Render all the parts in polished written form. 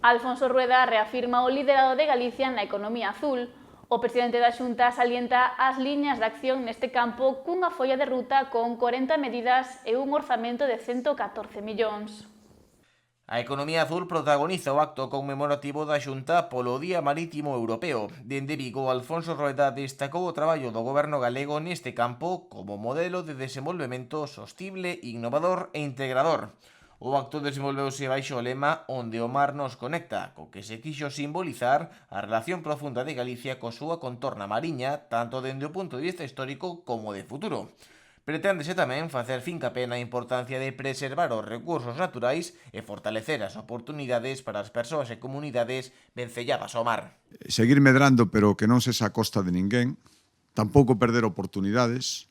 Alfonso Rueda reafirma o liderado de Galicia na economía azul. O presidente da Xunta salienta as liñas de acción neste campo cunha folla de ruta con 40 medidas e un orzamento de 114 millóns. A economía azul protagoniza o acto conmemorativo da Xunta polo Día Marítimo Europeo. Dende Vigo, Alfonso Rueda destacou o traballo do goberno galego neste campo como modelo de desenvolvemento sostible, innovador e integrador. O acto desenvolveuse baixo o lema Onde o mar nos conecta, co que se quixo simbolizar a relación profunda de Galicia co súa contorna mariña, tanto dende o punto de vista histórico como de futuro. Preténdese tamén facer fincapé na importancia de preservar os recursos naturais e fortalecer as oportunidades para as persoas e comunidades vencelladas ao mar. Seguir medrando pero que non se a costa de ninguén, tampouco perder oportunidades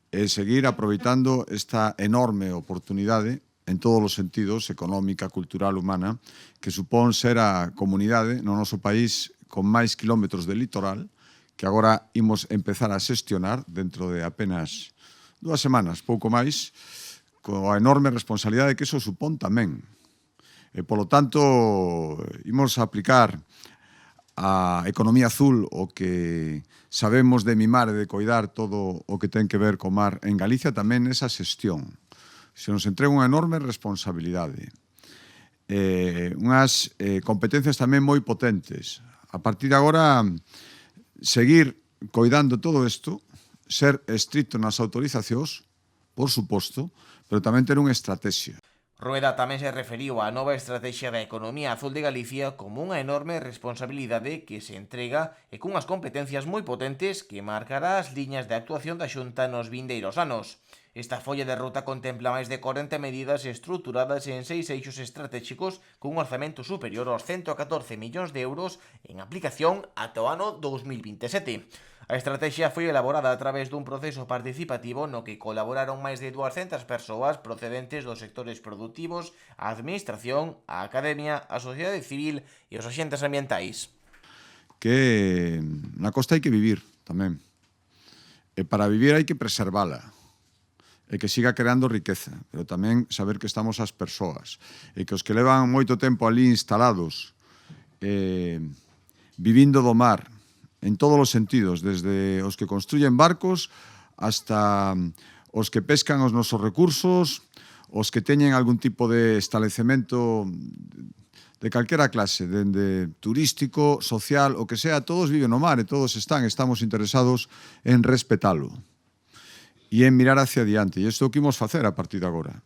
e seguir aproveitando esta enorme oportunidade en todos os sentidos, económica, cultural, humana, que supón ser a comunidade no noso país con máis kilómetros de litoral, que agora imos empezar a xestionar dentro de apenas 2 semanas, pouco máis, coa enorme responsabilidade que iso supón tamén. E, polo tanto, imos aplicar a economía azul o que sabemos de mimar e de coidar todo o que ten que ver co mar en Galicia tamén esa xestión. Se nos entrega unha enorme responsabilidade. Unhas competencias tamén moi potentes. A partir de agora, seguir coidando todo isto, ser estricto nas autorizacións, por suposto, pero tamén ter unha estrategia. Rueda tamén se referiu á nova estrategia da economía azul de Galicia como unha enorme responsabilidade que se entrega e cunhas competencias moi potentes que marcará as liñas de actuación da Xunta nos vindeiros anos. Esta folla de ruta contempla máis de 40 medidas estruturadas en 6 eixos estratégicos cun orzamento superior aos 114 millóns de euros en aplicación ata o ano 2027. A estrategia foi elaborada a través dun proceso participativo no que colaboraron máis de 200 persoas procedentes dos sectores productivos, a administración, a academia, a sociedade civil e os axentes ambientais. Que na costa hai que vivir tamén. E para vivir hai que preservala. E que siga creando riqueza, pero tamén saber que estamos as persoas. E que os que levan moito tempo ali instalados, vivindo do mar, en todos os sentidos, desde os que construyen barcos hasta os que pescan os nosos recursos, os que teñen algún tipo de establecemento de calquera clase, dende turístico, social, o que sea, todos viven no mar e todos estamos interesados en respetalo e en mirar hacia adiante. E isto é o que imos facer a partir de agora.